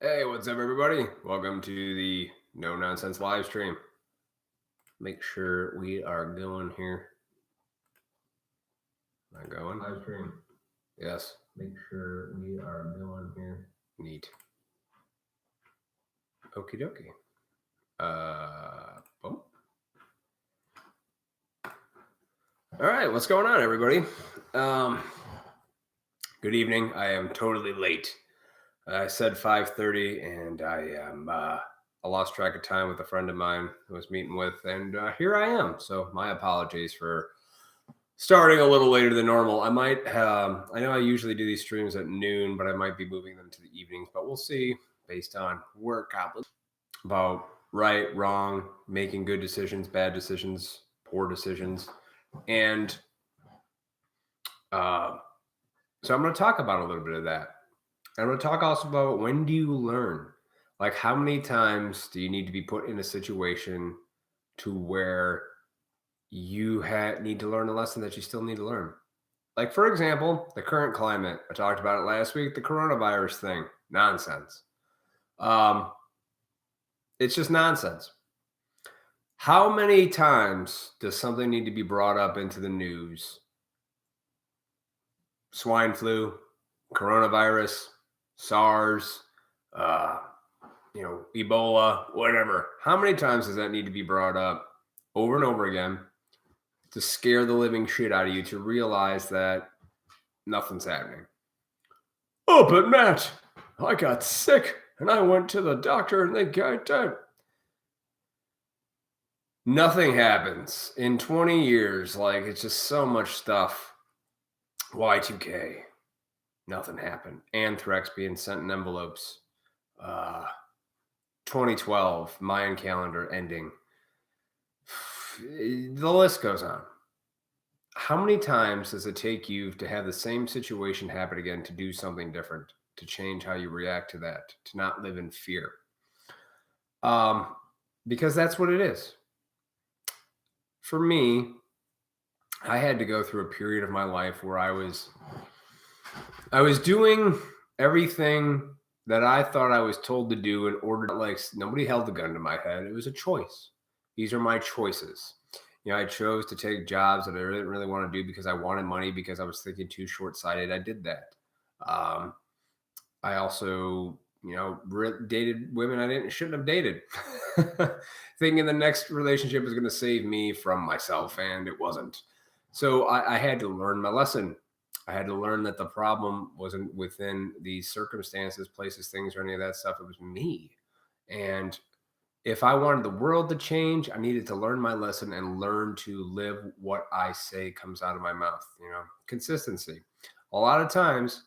Hey, what's up, everybody? Welcome to the No Nonsense live stream. Make sure we are going here. Am I going? Live stream. Yes. Make sure we are going here. Neat. Okie dokie. Boom. All right, what's going on, everybody? Good evening. I am totally late. I said 5:30, and I lost track of time with a friend of mine who I was meeting with, and here I am. So my apologies for starting a little later than normal. I might, I know I usually do these streams at noon, but I might be moving them to the evenings, but we'll see based on work about right, wrong, making good decisions, bad decisions, poor decisions. And so I'm going to talk about a little bit of that. I'm going to talk also about when do you learn? Like, how many times do you need to be put in a situation to where you need to learn a lesson that you still need to learn? Like, for example, the current climate. I talked about it last week, the coronavirus thing. Nonsense. It's just nonsense. How many times does something need to be brought up into the news? Swine flu, coronavirus, SARS, Ebola, whatever. How many times does that need to be brought up over and over again to scare the living shit out of you to realize that nothing's happening? Oh, but Matt, I got sick and I went to the doctor and they got dead. Nothing happens in 20 years. Like, it's just so much stuff. Y2K, nothing happened. Anthrax being sent in envelopes. 2012, Mayan calendar ending. The list goes on. How many times does it take you to have the same situation happen again to do something different, to change how you react to that, to not live in fear? Because that's what it is. For me, I had to go through a period of my life where I was doing everything that I thought I was told to do in order to, like, nobody held the gun to my head. It was a choice. These are my choices. I chose to take jobs that I didn't really want to do because I wanted money, because I was thinking too short-sighted. I did that. I also, dated women I shouldn't have dated, thinking the next relationship was going to save me from myself, and it wasn't. So I had to learn my lesson. I had to learn that the problem wasn't within these circumstances, places, things, or any of that stuff. It was me. And if I wanted the world to change, I needed to learn my lesson and learn to live what I say comes out of my mouth. Consistency. A lot of times,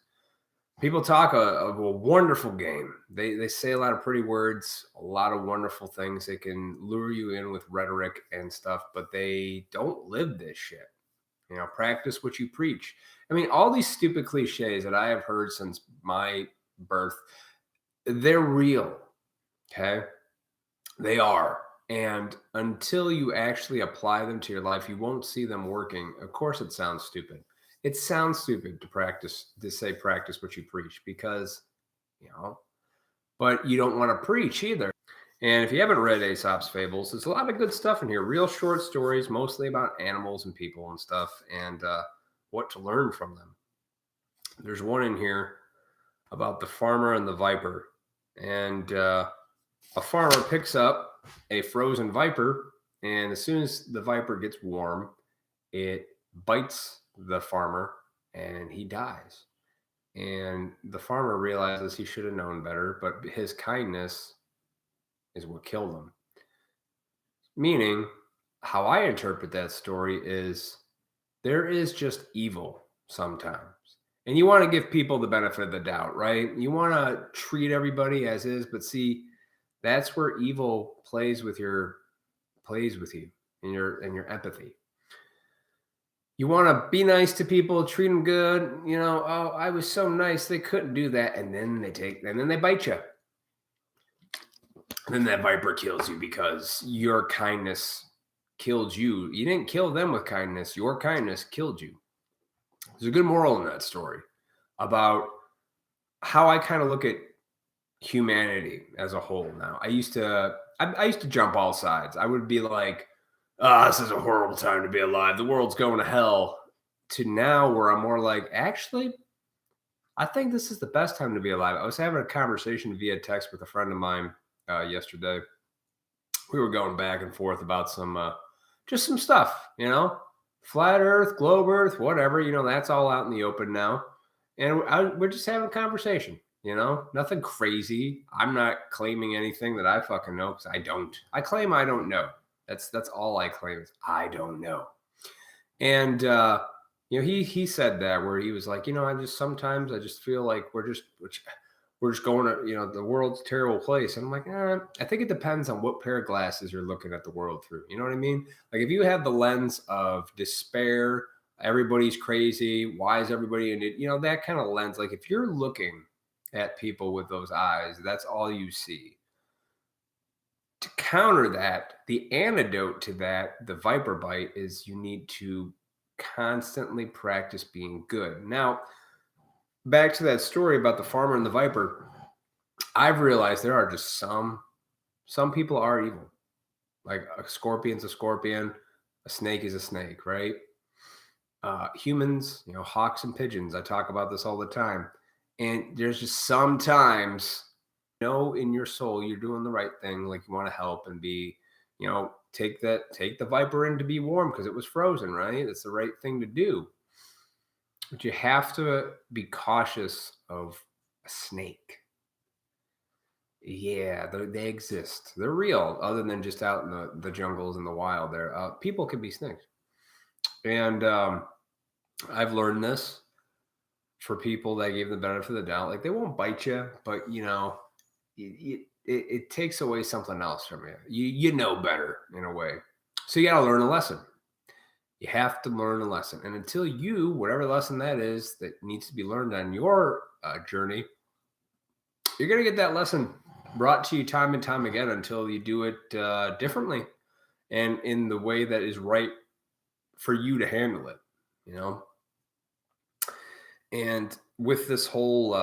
people talk of a wonderful game. They say a lot of pretty words, a lot of wonderful things. They can lure you in with rhetoric and stuff, but they don't live this shit. Practice what you preach. I mean, all these stupid cliches that I have heard since my birth, they're real. Okay? They are. And until you actually apply them to your life, you won't see them working. Of course, it sounds stupid. It sounds stupid to say practice what you preach, because, but you don't want to preach either. And if you haven't read Aesop's Fables, there's a lot of good stuff in here. Real short stories, mostly about animals and people and stuff, and what to learn from them. There's one in here about the farmer and the viper. And a farmer picks up a frozen viper, and as soon as the viper gets warm, it bites the farmer, and he dies. And the farmer realizes he should have known better, but his kindness is what killed him. Meaning, how I interpret that story is there is just evil sometimes. And you want to give people the benefit of the doubt, right? You want to treat everybody as is, but see, that's where evil plays with you and your empathy. You want to be nice to people, treat them good. Oh, I was so nice, they couldn't do that. And then they bite you. Then that viper kills you because your kindness killed you. You didn't kill them with kindness. Your kindness killed you. There's a good moral in that story about how I kind of look at humanity as a whole now. I used to jump all sides. I would be like, "Ah, this is a horrible time to be alive. The world's going to hell." To now where I'm more like, actually, I think this is the best time to be alive. I was having a conversation via text with a friend of mine yesterday. We were going back and forth about just some stuff, flat Earth, globe Earth, whatever. That's all out in the open now, and we're just having a conversation. Nothing crazy. I'm not claiming anything that I fucking know because I don't. I claim I don't know. That's all I claim is I don't know. And he said that where he was like, I just sometimes I just feel like we're just going to, the world's a terrible place. And I'm like, I think it depends on what pair of glasses you're looking at the world through. You know what I mean? Like if you have the lens of despair, everybody's crazy, why is everybody in it? That kind of lens. Like if you're looking at people with those eyes, that's all you see. To counter that, the antidote to that, the viper bite, is you need to constantly practice being good. Now, back to that story about the farmer and the viper, I've realized there are just some people are evil. Like a scorpion's a scorpion, a snake is a snake, right? Humans, hawks and pigeons. I talk about this all the time. And there's just sometimes, in your soul, you're doing the right thing. Like you want to help and be, take the viper in to be warm because it was frozen, right? It's the right thing to do. But you have to be cautious of a snake. Yeah, they exist. They're real, other than just out in the jungles and the wild. There, people can be snakes, and I've learned this for people that gave the benefit of the doubt. Like they won't bite you, but it takes away something else from you. You know better in a way, so you got to learn a lesson. You have to learn a lesson, and until whatever lesson that is that needs to be learned on your journey, you're gonna get that lesson brought to you time and time again until you do it differently and in the way that is right for you to handle it, And with this whole,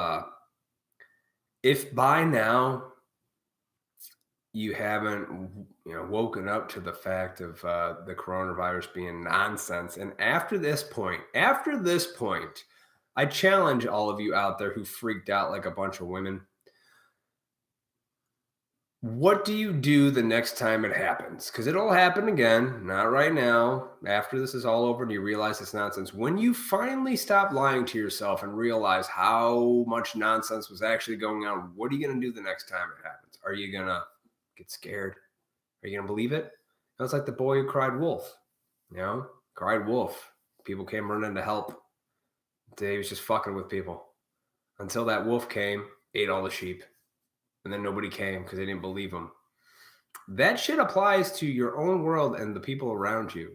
if by now you haven't, woken up to the fact of the coronavirus being nonsense, and after this point, I challenge all of you out there who freaked out like a bunch of women. What do you do the next time it happens? Because it'll happen again, not right now. After this is all over and you realize it's nonsense. When you finally stop lying to yourself and realize how much nonsense was actually going on, what are you going to do the next time it happens? Are you going to get scared? Are you going to believe it? It's like the boy who cried wolf, cried wolf. People came running to help. He was just fucking with people until that wolf came, ate all the sheep. And then nobody came because they didn't believe him. That shit applies to your own world and the people around you.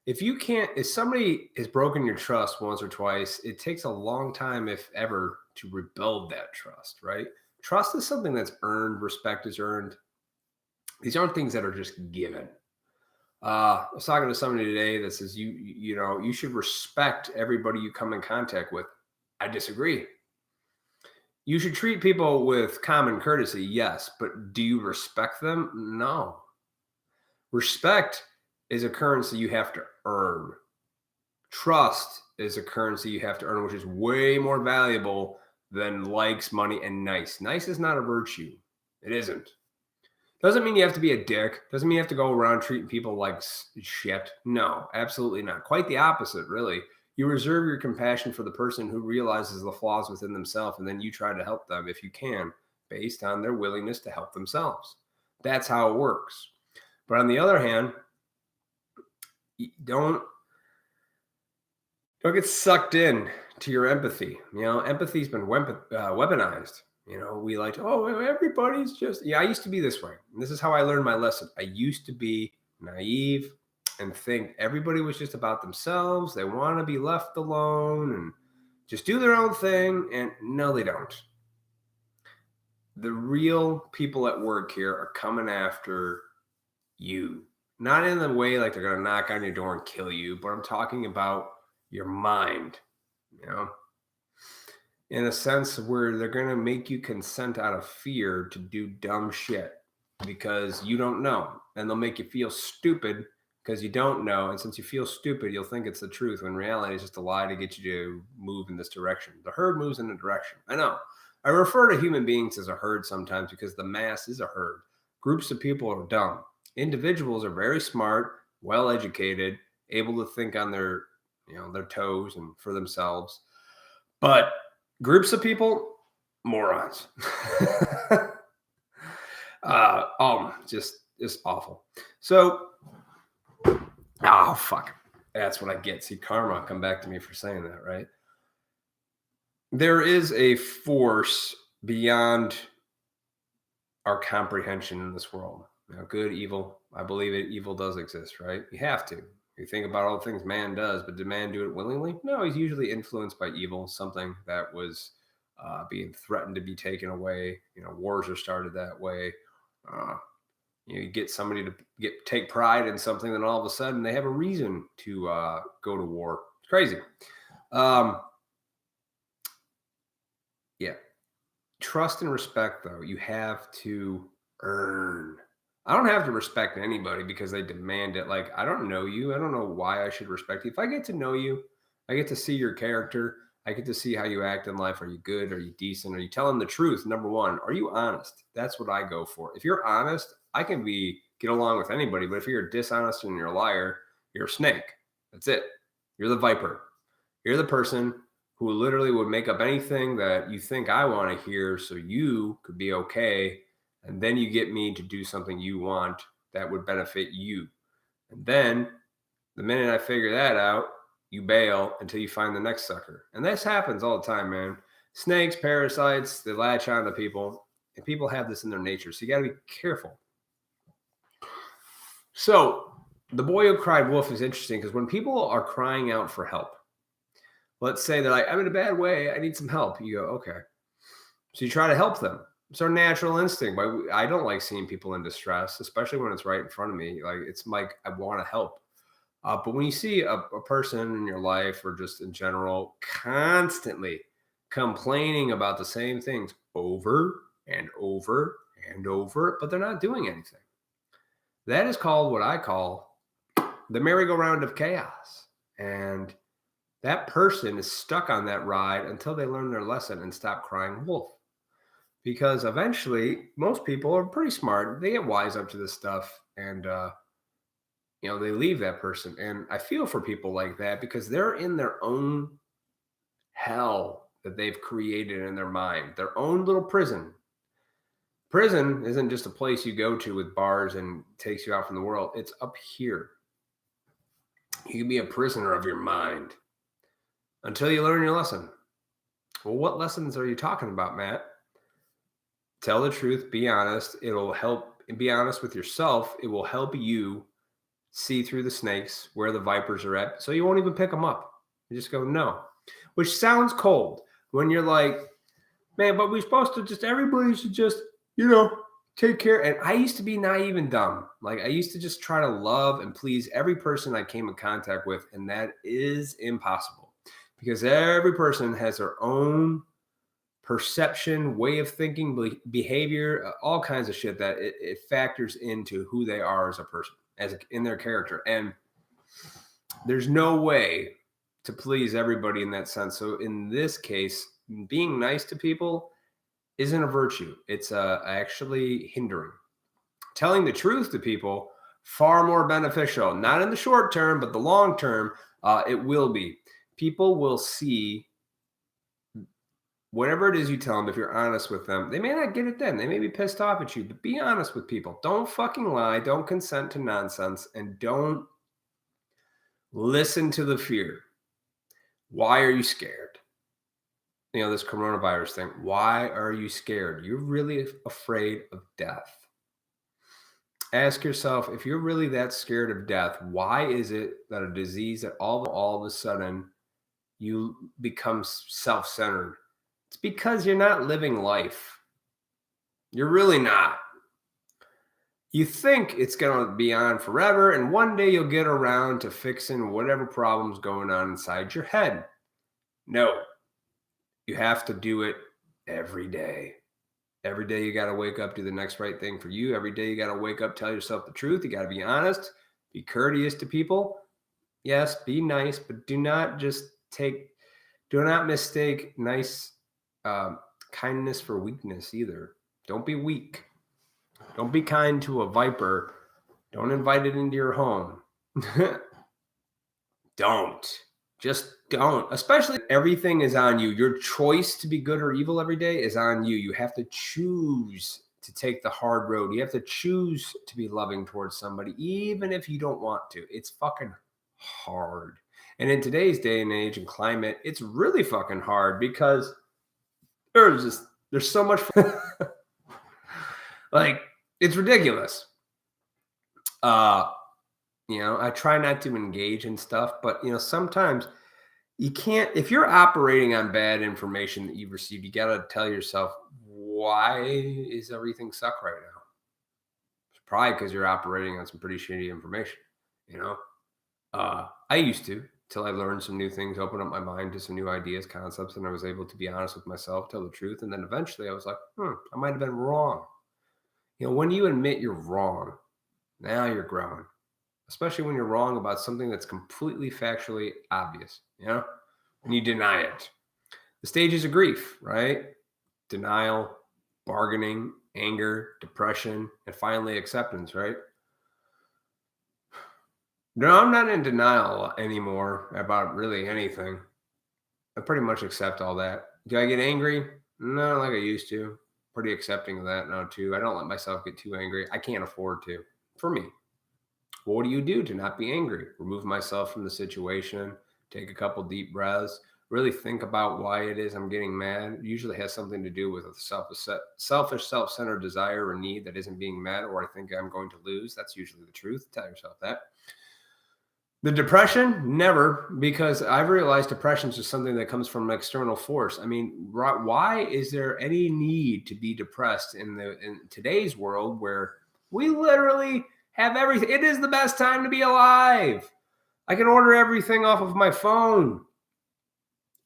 If somebody has broken your trust once or twice, it takes a long time, if ever, to rebuild that trust, right? Trust is something that's earned, respect is earned. These aren't things that are just given. I was talking to somebody today that says, you should respect everybody you come in contact with. I disagree. You should treat people with common courtesy, yes, but do you respect them? No. Respect is a currency you have to earn. Trust is a currency you have to earn, which is way more valuable than likes, money, and nice. Nice is not a virtue. It isn't. Doesn't mean you have to be a dick. Doesn't mean you have to go around treating people like shit. No, absolutely not. Quite the opposite, really. You reserve your compassion for the person who realizes the flaws within themselves, and then you try to help them if you can, based on their willingness to help themselves. That's how it works. But on the other hand, don't get sucked in to your empathy. Empathy's been weaponized. We like, everybody's just, I used to be this way. And this is how I learned my lesson. I used to be naive and think everybody was just about themselves. They want to be left alone and just do their own thing. And no, they don't. The real people at work here are coming after you. Not in the way like they're going to knock on your door and kill you, but I'm talking about your mind, in a sense where they're going to make you consent out of fear to do dumb shit because you don't know. And they'll make you feel stupid because you don't know. And since you feel stupid, you'll think it's the truth when reality is just a lie to get you to move in this direction. The herd moves in a direction. I know. I refer to human beings as a herd sometimes because the mass is a herd. Groups of people are dumb. Individuals are very smart, well educated, able to think on their toes and for themselves. But groups of people, morons. Just awful. So, oh fuck, that's what I get. See, karma come back to me for saying that, right? There is a force beyond our comprehension in this world. Good, evil. I believe it. Evil does exist, right? You have to. You think about all the things man does, but did man do it willingly? No, he's usually influenced by evil, something that was being threatened to be taken away. Wars are started that way. You get somebody to take pride in something, then all of a sudden they have a reason to go to war. It's crazy. Yeah. Trust and respect, though, you have to earn. I don't have to respect anybody because they demand it. Like, I don't know you. I don't know why I should respect you. If I get to know you, I get to see your character. I get to see how you act in life. Are you good? Are you decent? Are you telling the truth? Number one, are you honest? That's what I go for. If you're honest, I can get along with anybody. But if you're dishonest and you're a liar, you're a snake. That's it. You're the viper. You're the person who literally would make up anything that you think I want to hear so you could be okay. And then you get me to do something you want that would benefit you. And then the minute I figure that out, you bail until you find the next sucker. And this happens all the time, man. Snakes, parasites, they latch on to people. And people have this in their nature. So you got to be careful. So the boy who cried wolf is interesting because when people are crying out for help, let's say they're like, I'm in a bad way. I need some help. You go, okay. So you try to help them. It's our natural instinct. I don't like seeing people in distress, especially when it's right in front of me. Like, it's like, I want to help. But when you see a person in your life or just in general constantly complaining about the same things over and over and over, but they're not doing anything, that is called what I call the merry-go-round of chaos. And that person is stuck on that ride until they learn their lesson and stop crying wolf. Because eventually, most people are pretty smart. They get wise up to this stuff and, they leave that person. And I feel for people like that because they're in their own hell that they've created in their mind, their own little prison. Prison isn't just a place you go to with bars and takes you out from the world. It's up here. You can be a prisoner of your mind until you learn your lesson. Well, what lessons are you talking about, Matt? Tell the truth. Be honest. It'll help. Be honest with yourself. It will help you see through the snakes where the vipers are at, so you won't even pick them up. You just go, no. Which sounds cold when you're like, man, but we're supposed to just, everybody should just, take care. And I used to be naive and dumb. Like, I used to just try to love and please every person I came in contact with, and that is impossible because every person has their own perception, way of thinking, behavior, all kinds of shit that it factors into who they are as a person, in their character. And there's no way to please everybody in that sense. So in this case, being nice to people isn't a virtue. It's actually hindering. Telling the truth to people, far more beneficial. Not in the short term, but the long term, it will be. People will see whatever it is you tell them. If you're honest with them, they may not get it then. They may be pissed off at you, but be honest with people. Don't fucking lie. Don't consent to nonsense. And don't listen to the fear. Why are you scared? This coronavirus thing. Why are you scared? You're really afraid of death. Ask yourself, if you're really that scared of death, why is it that a disease that all of a sudden you become self-centered? It's because you're not living life. You're really not. You think it's going to be on forever, and one day you'll get around to fixing whatever problem's going on inside your head. No. You have to do it every day. Every day you got to wake up, do the next right thing for you. Every day you got to wake up, tell yourself the truth. You got to be honest, be courteous to people. Yes, be nice, but do not mistake nice kindness for weakness either. Don't be weak. Don't be kind to a viper. Don't invite it into your home. Don't. Just don't. Especially everything is on you. Your choice to be good or evil every day is on you. You have to choose to take the hard road. You have to choose to be loving towards somebody, even if you don't want to. It's fucking hard. And in today's day and age and climate, it's really fucking hard because there's so much like it's ridiculous. I try not to engage in stuff, but sometimes you can't, if you're operating on bad information that you've received, you got to tell yourself, why is everything suck right now? It's probably because you're operating on some pretty shitty information, I used to, till I learned some new things, opened up my mind to some new ideas, concepts, and I was able to be honest with myself, tell the truth. And then eventually I was like, I might have been wrong. When you admit you're wrong, now you're growing. Especially when you're wrong about something that's completely factually obvious, and you deny it. The stages of grief, right? Denial, bargaining, anger, depression, and finally acceptance, right? No, I'm not in denial anymore about really anything. I pretty much accept all that. Do I get angry? No, like I used to. Pretty accepting of that now, too. I don't let myself get too angry. I can't afford to, for me. What do you do to not be angry? Remove myself from the situation, take a couple deep breaths, really think about why it is I'm getting mad. It usually has something to do with a selfish, self-centered desire or need that isn't being met, or I think I'm going to lose. That's usually the truth. Tell yourself that. The depression, never, because I've realized depression is just something that comes from an external force. I mean, why is there any need to be depressed in today's world where we literally have everything? It is the best time to be alive. I can order everything off of my phone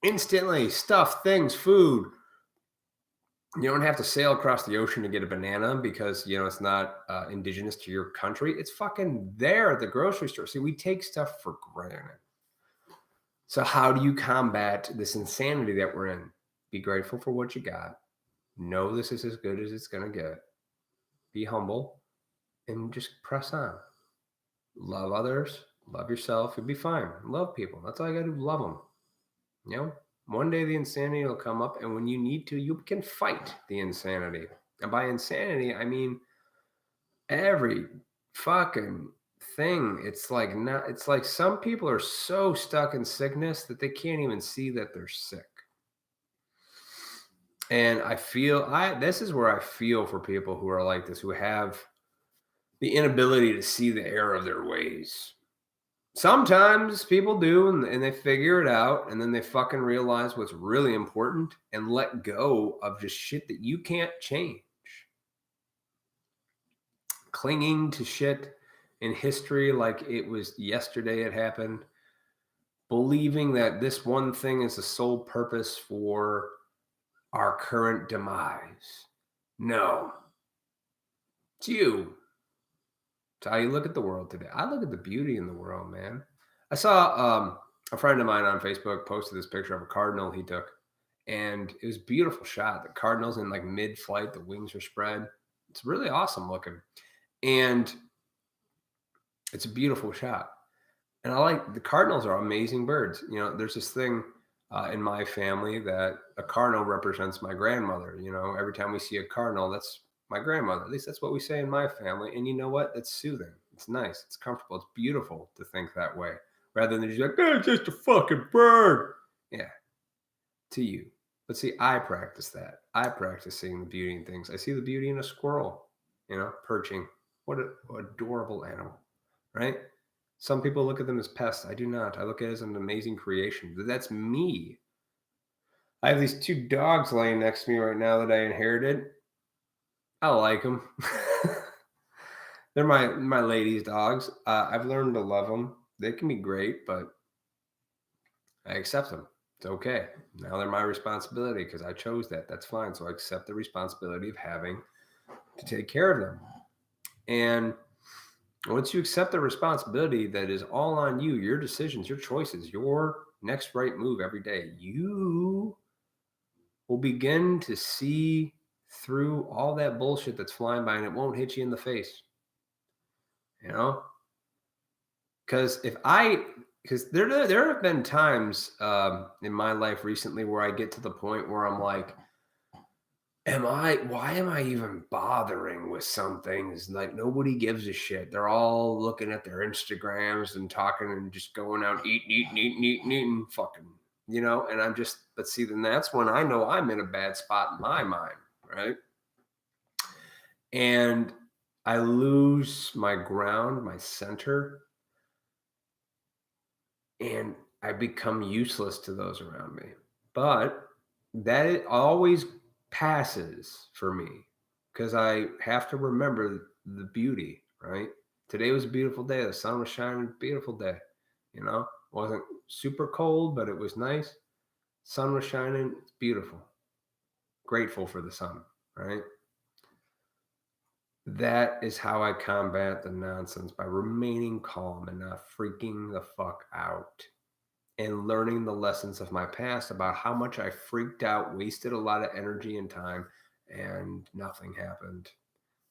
instantly. Stuff, things, food. You don't have to sail across the ocean to get a banana because, it's not indigenous to your country. It's fucking there at the grocery store. See, we take stuff for granted. So how do you combat this insanity that we're in? Be grateful for what you got. Know this is as good as it's going to get. Be humble and just press on. Love others. Love yourself. You'll be fine. Love people. That's all you got to do. Love them. One day the insanity will come up, and when you need to, you can fight the insanity. And by insanity, I mean every fucking thing. It's like some people are so stuck in sickness that they can't even see that they're sick. And this is where I feel for people who are like this, who have the inability to see the error of their ways. Sometimes people do, and they figure it out, and then they fucking realize what's really important and let go of just shit that you can't change. Clinging to shit in history like it was yesterday it happened. Believing that this one thing is the sole purpose for our current demise. No. It's you. It's how you look at the world today. I look at the beauty in the world, man. I saw a friend of mine on Facebook posted this picture of a cardinal he took, and it was a beautiful shot. The cardinal's in like mid-flight, the wings are spread. It's really awesome looking, and it's a beautiful shot. And I like the cardinals are amazing birds. There's this thing in my family that a cardinal represents my grandmother. Every time we see a cardinal, that's my grandmother. At least that's what we say in my family. And you know what? That's soothing. It's nice. It's comfortable. It's beautiful to think that way, rather than just like, it's just a fucking bird. Yeah, to you. But see, I practice that. I practice seeing the beauty in things. I see the beauty in a squirrel, perching. What an adorable animal, right? Some people look at them as pests. I do not. I look at it as an amazing creation. That's me. I have these 2 dogs laying next to me right now that I inherited. I like them. They're my lady's dogs. I've learned to love them. They can be great, but I accept them. It's okay. Now they're my responsibility because I chose that. That's fine. So I accept the responsibility of having to take care of them. And once you accept the responsibility that is all on you, your decisions, your choices, your next right move every day, you will begin to see through all that bullshit that's flying by and it won't hit you in the face. You know? Because there have been times in my life recently where I get to the point where I'm like, why am I even bothering with some things? Like nobody gives a shit. They're all looking at their Instagrams and talking and just going out, eating, fucking, and but see, then that's when I know I'm in a bad spot in my mind, right? And I lose my ground, my center, and I become useless to those around me. But that it always passes for me because I have to remember the beauty, right? Today was a beautiful day. The sun was shining, beautiful day. Wasn't super cold, but it was nice. Sun was shining, it's beautiful. Grateful for the sun, right? That is how I combat the nonsense, by remaining calm and not freaking the fuck out. And learning the lessons of my past about how much I freaked out, wasted a lot of energy and time, and nothing happened.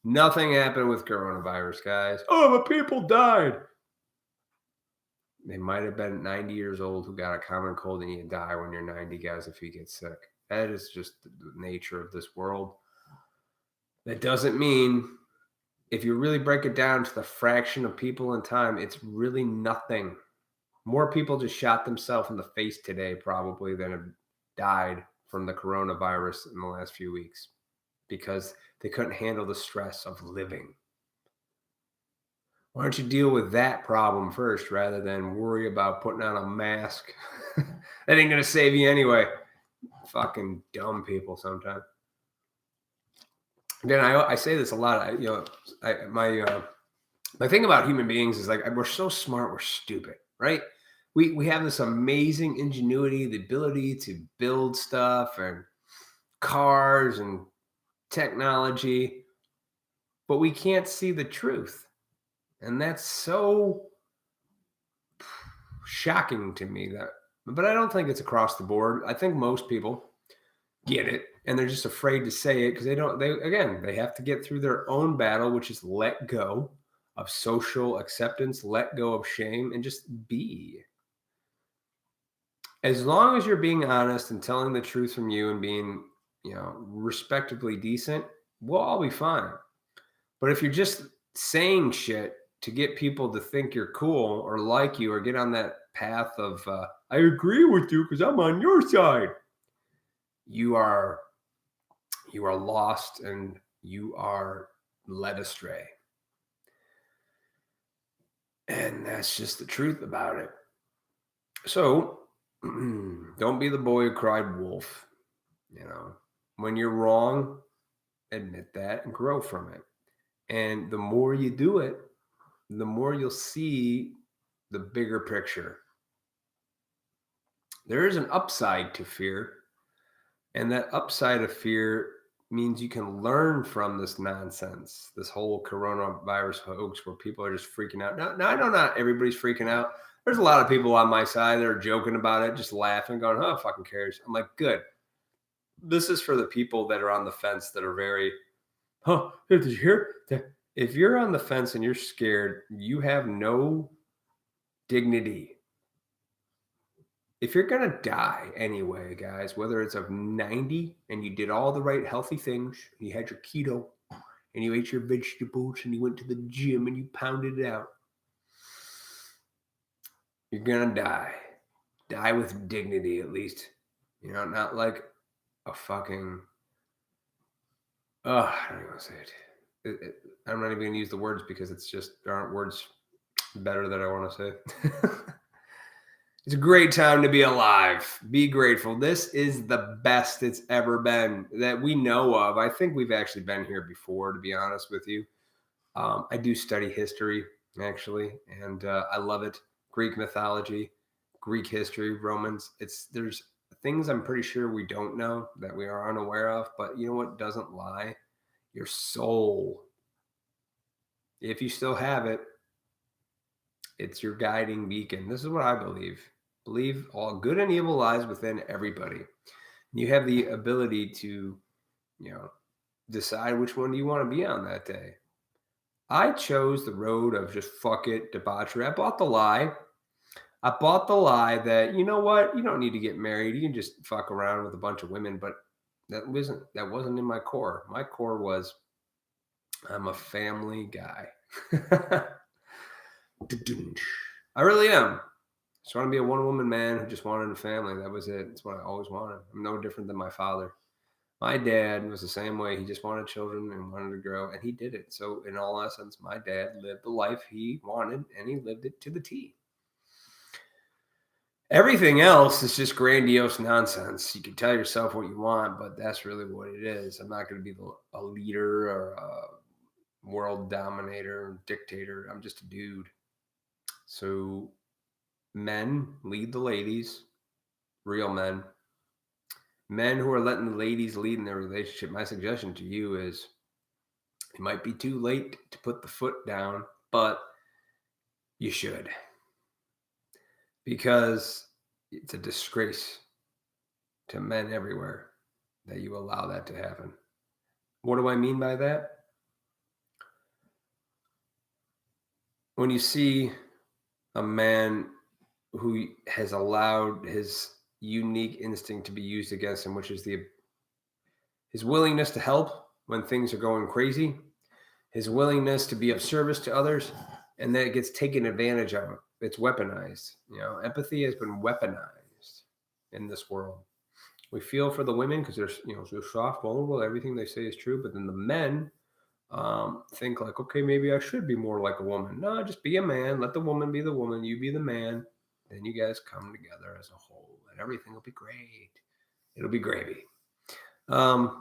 Nothing happened with coronavirus, guys. Oh, but people died. They might have been 90 years old who got a common cold, and you die when you're 90, guys, if you get sick. That is just the nature of this world. That doesn't mean, if you really break it down to the fraction of people in time, it's really nothing. More people just shot themselves in the face today probably than have died from the coronavirus in the last few weeks because they couldn't handle the stress of living. Why don't you deal with that problem first rather than worry about putting on a mask? That ain't going to save you anyway. Fucking dumb people sometimes. Again, I say this a lot. My thing about human beings is like, we're so smart, we're stupid, right? We have this amazing ingenuity, the ability to build stuff and cars and technology, but we can't see the truth. And that's so shocking to me but I don't think it's across the board. I think most people get it and they're just afraid to say it because they have to get through their own battle, which is let go of social acceptance, let go of shame, and just be. As long as you're being honest and telling the truth from you and being, respectively decent, we'll all be fine. But if you're just saying shit to get people to think you're cool or like you or get on that path of, I agree with you because I'm on your side, you are lost and you are led astray. And that's just the truth about it. So don't be the boy who cried wolf. When you're wrong, admit that and grow from it. And the more you do it, the more you'll see the bigger picture. There is an upside to fear. And that upside of fear means you can learn from this nonsense, this whole coronavirus hoax where people are just freaking out. Now I know not everybody's freaking out. There's a lot of people on my side that are joking about it, just laughing, going, oh, fucking cares. I'm like, good. This is for the people that are on the fence that are very, did you hear? If you're on the fence and you're scared, you have no dignity. If you're going to die anyway, guys, whether it's of 90 and you did all the right healthy things, you had your keto and you ate your vegetables and you went to the gym and you pounded it out, you're going to die. Die with dignity, at least. Not like a fucking, I don't even want to say it. I'm not even going to use the words because there aren't words better that I want to say. It's a great time to be alive. Be grateful. This is the best it's ever been that we know of. I think we've actually been here before, to be honest with you. I do study history, actually, and I love it. Greek mythology, Greek history, Romans. There's things I'm pretty sure we don't know, that we are unaware of. But you know what doesn't lie? Your soul. If you still have it, it's your guiding beacon. This is what I believe. Believe all good and evil lies within everybody. You have the ability to, decide which one do you want to be on that day. I chose the road of just fuck it, debauchery. I bought the lie. I bought the lie that, you know what, you don't need to get married. You can just fuck around with a bunch of women. But that wasn't in my core. My core was, I'm a family guy. I really am. I just want to be a one-woman man who just wanted a family. That was it. That's what I always wanted. I'm no different than my father. My dad was the same way. He just wanted children and wanted to grow, and he did it. So in all essence, my dad lived the life he wanted, and he lived it to the T. Everything else is just grandiose nonsense. You can tell yourself what you want, but that's really what it is. I'm not going to be a leader or a world dominator or dictator. I'm just a dude. So men lead the ladies, real men. Men who are letting the ladies lead in their relationship, my suggestion to you is it might be too late to put the foot down, but you should. Because it's a disgrace to men everywhere that you allow that to happen. What do I mean by that? When you see a man who has allowed his unique instinct to be used against him, which is his willingness to help when things are going crazy, his willingness to be of service to others, and that gets taken advantage of. It's weaponized. Empathy has been weaponized in this world. We feel for the women because they're so soft, vulnerable. Everything they say is true, but then the men think like, okay, maybe I should be more like a woman. No, just be a man. Let the woman be the woman. You be the man. Then you guys come together as a whole, and everything will be great. It'll be gravy. So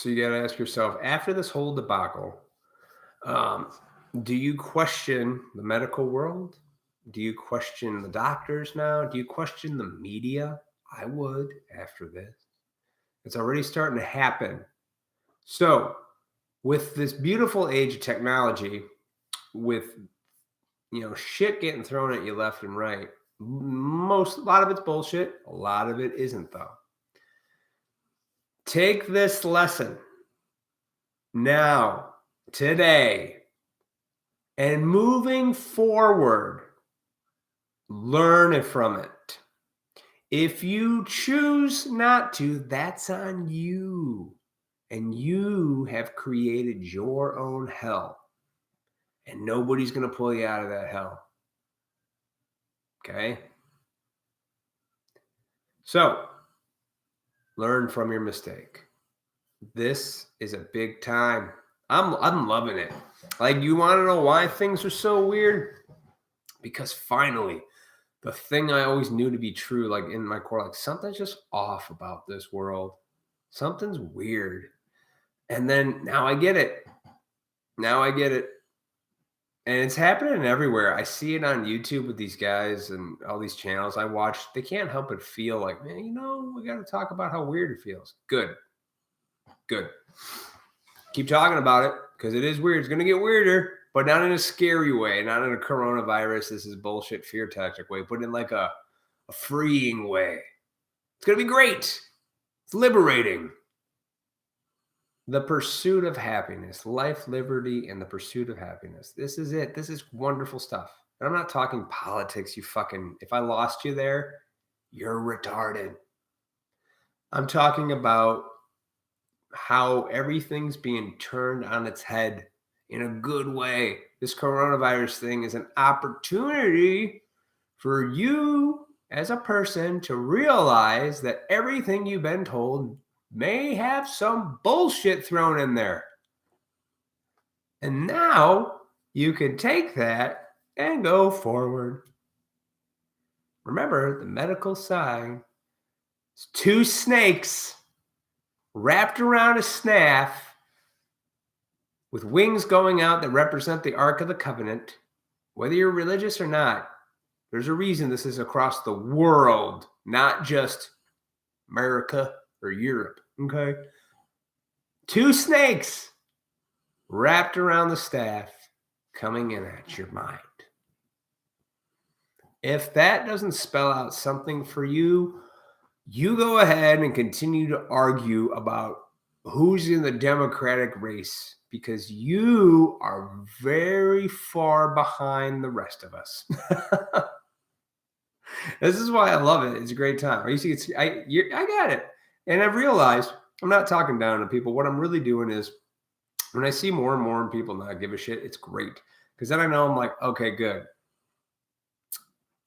you got to ask yourself, after this whole debacle, do you question the medical world? Do you question the doctors now? Do you question the media? I would after this. It's already starting to happen. So with this beautiful age of technology, with shit getting thrown at you left and right, a lot of it's bullshit. A lot of it isn't, though. Take this lesson now, today, and moving forward, learn from it. If you choose not to, that's on you. And you have created your own hell. And nobody's going to pull you out of that hell. Okay? So, learn from your mistake. This is a big time. I'm loving it. Like, you want to know why things are so weird? Because finally, the thing I always knew to be true, like in my core, like something's just off about this world. Something's weird. And then now I get it. And it's happening everywhere. I see it on YouTube with these guys and all these channels I watch. They can't help but feel like, man, we got to talk about how weird it feels. Good. Keep talking about it because it is weird. It's going to get weirder, but not in a scary way, not in a coronavirus, this is bullshit fear tactic way, but in like a freeing way. It's going to be great. It's liberating. The pursuit of happiness, life, liberty, and the pursuit of happiness. This is it. This is wonderful stuff. And I'm not talking politics, if I lost you there, you're retarded. I'm talking about how everything's being turned on its head in a good way. This coronavirus thing is an opportunity for you as a person to realize that everything you've been told may have some bullshit thrown in there. And now you can take that and go forward. Remember, the medical sign is two snakes wrapped around a staff with wings going out that represent the Ark of the Covenant. Whether you're religious or not, There's a reason this is across the world, not just America or Europe, okay? 2 snakes wrapped around the staff coming in at your mind. If that doesn't spell out something for you, you go ahead and continue to argue about who's in the Democratic race because you are very far behind the rest of us. This is why I love it. It's a great time. I got it. And I've realized I'm not talking down to people. What I'm really doing is when I see more and more people not give a shit, it's great. Because then I know I'm like, okay, good.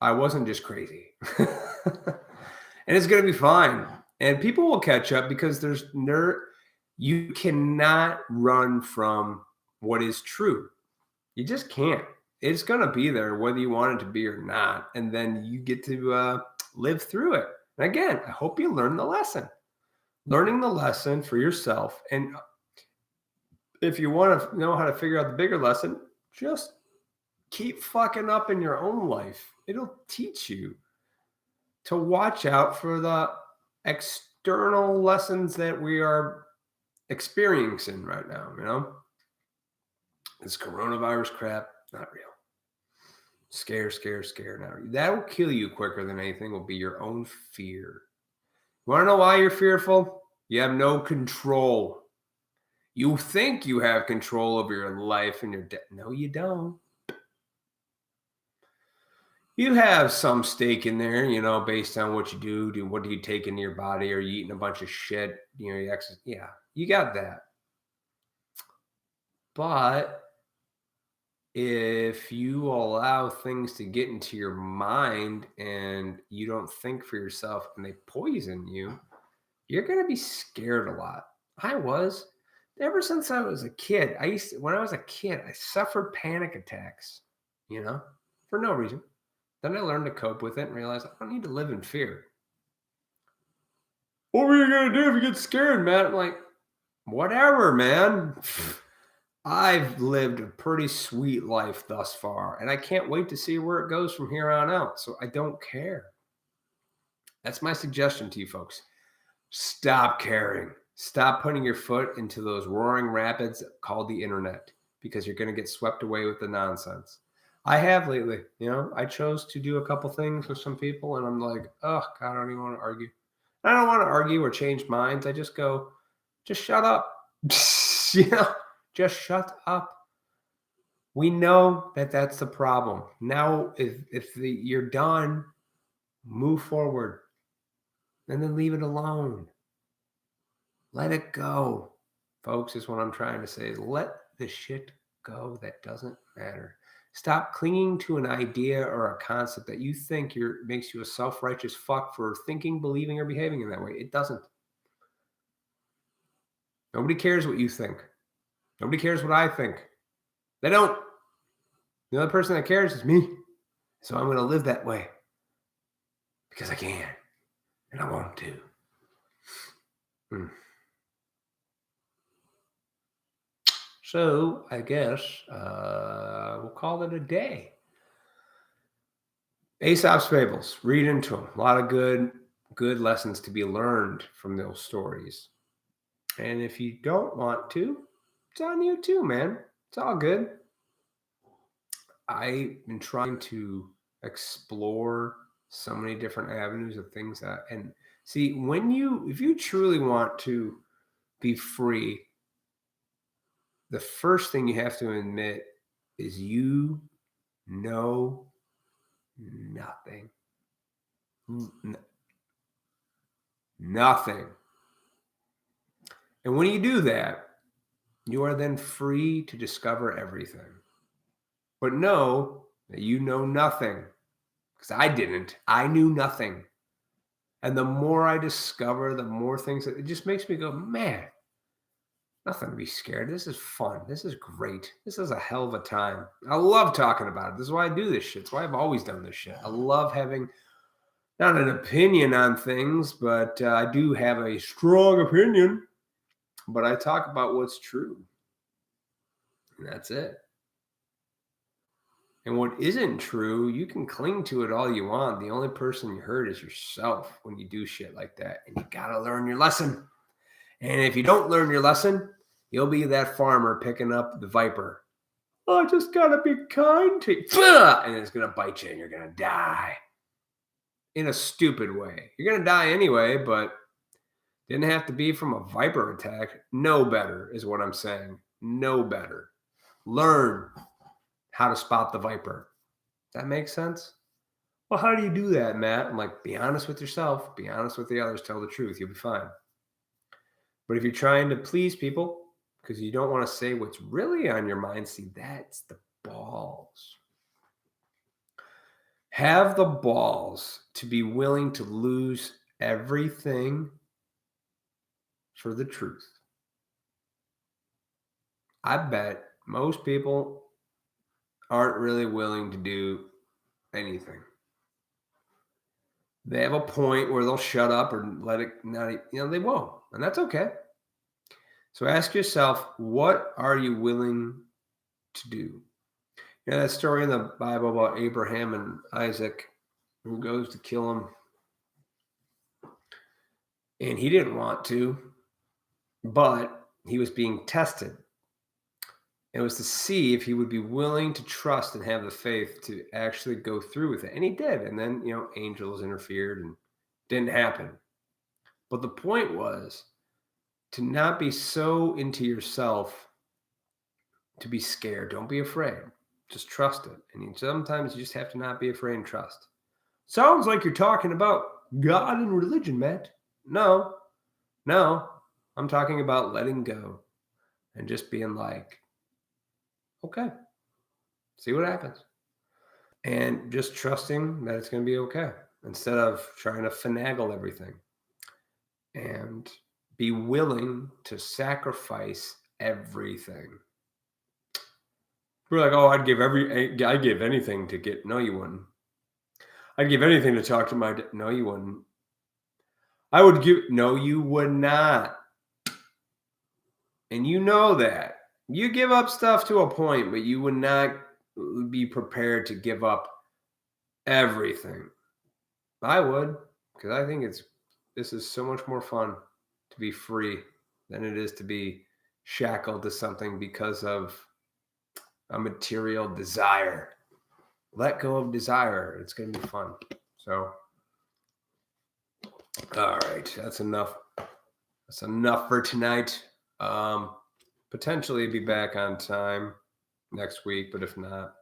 I wasn't just crazy. And it's going to be fine. And people will catch up because you cannot run from what is true. You just can't. It's going to be there whether you want it to be or not. And then you get to live through it. And again, I hope you learn the lesson. Learning the lesson for yourself. And if you want to know how to figure out the bigger lesson, just keep fucking up in your own life. It'll teach you to watch out for the external lessons that we are experiencing right now, you know? This coronavirus crap, not real. Scare, not real. That'll kill you quicker than anything will be your own fear. You want to know why you're fearful? You have no control. You think you have control over your life and your death. No, you don't. You have some stake in there, you know, based on what you do. What do you take into your body? Are you eating a bunch of shit? You know, yeah, you got that. But if you allow things to get into your mind and you don't think for yourself and they poison you, you're going to be scared a lot. I was. Ever since I was a kid, when I was a kid, I suffered panic attacks, you know, for no reason. Then I learned to cope with it and realized I don't need to live in fear. What were you going to do if you get scared, man? I'm like, whatever, man. I've lived a pretty sweet life thus far, and I can't wait to see where it goes from here on out. So I don't care. That's my suggestion to you folks. Stop caring. Stop putting your foot into those roaring rapids called the internet because you're going to get swept away with the nonsense. I have lately, you know, I chose to do a couple things with some people and I'm like, oh God, I don't even want to argue. I don't want to argue or change minds. I just go, just shut up. You know, just shut up. We know that that's the problem. Now, if you're done, move forward and then leave it alone. Let it go. Folks, is what I'm trying to say. Let the shit go that doesn't matter. Stop clinging to an idea or a concept that you think makes you a self-righteous fuck for thinking, believing, or behaving in that way. It doesn't. Nobody cares what you think. Nobody cares what I think. They don't. The only person that cares is me. So I'm going to live that way. Because I can. And I want to. So I guess we'll call it a day. Aesop's Fables. Read into them. A lot of good lessons to be learned from those stories. And if you don't want to, it's on you too, man. It's all good. I've been trying to explore so many different avenues of things and see if you truly want to be free, the first thing you have to admit is you know nothing. Nothing. And when you do that, you are then free to discover everything. But know that you know nothing. Because I didn't. I knew nothing. And the more I discover, the more things, it just makes me go, man, nothing to be scared. This is fun. This is great. This is a hell of a time. I love talking about it. This is why I do this shit. It's why I've always done this shit. I love having not an opinion on things, but I do have a strong opinion. But I talk about what's true. And that's it. And what isn't true, you can cling to it all you want. The only person you hurt is yourself when you do shit like that. And you got to learn your lesson. And if you don't learn your lesson, you'll be that farmer picking up the viper. Oh, I just got to be kind to you. And it's going to bite you and you're going to die. In a stupid way. You're going to die anyway, but didn't have to be from a viper attack. No better is what I'm saying. No better. Learn how to spot the viper. That makes sense? Well, how do you do that, Matt? I'm like, be honest with yourself. Be honest with the others. Tell the truth. You'll be fine. But if you're trying to please people because you don't want to say what's really on your mind, see, that's the balls. Have the balls to be willing to lose everything for the truth. I bet most people aren't really willing to do anything. They have a point where they'll shut up or let it not, they won't. And that's okay. So ask yourself, what are you willing to do? You know that story in the Bible about Abraham and Isaac who goes to kill him? And he didn't want to, but he was being tested. It was to see if he would be willing to trust and have the faith to actually go through with it. And he did. And then, angels interfered and didn't happen. But the point was to not be so into yourself to be scared. Don't be afraid. Just trust it. And sometimes you just have to not be afraid and trust. Sounds like you're talking about God and religion, Matt. No, I'm talking about letting go and just being like, okay, see what happens. And just trusting that it's going to be okay instead of trying to finagle everything. And be willing to sacrifice everything. We're like, oh, I'd give anything to get, no, you wouldn't. I'd give anything to talk to my dad. No, you wouldn't. No, you would not. And you know that. You give up stuff to a point, but you would not be prepared to give up everything. I would, because I think this is so much more fun to be free than it is to be shackled to something because of a material desire. Let go of desire. It's going to be fun. So, all right, that's enough. That's enough for tonight. Potentially be back on time next week, but if not,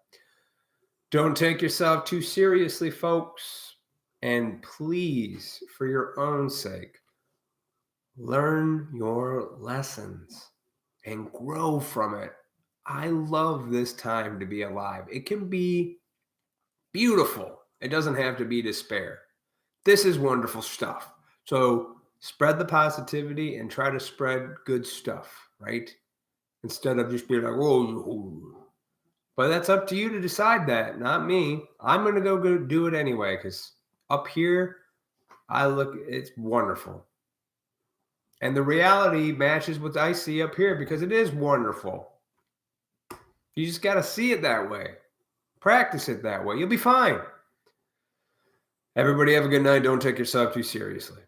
don't take yourself too seriously, folks. And please, for your own sake, learn your lessons and grow from it. I love this time to be alive. It can be beautiful. It doesn't have to be despair. This is wonderful stuff. So spread the positivity and try to spread good stuff, right? Instead of just being like, oh. But that's up to you to decide that, not me. I'm going to go do it anyway because up here, it's wonderful. And the reality matches what I see up here because it is wonderful. You just got to see it that way. Practice it that way. You'll be fine. Everybody have a good night. Don't take yourself too seriously.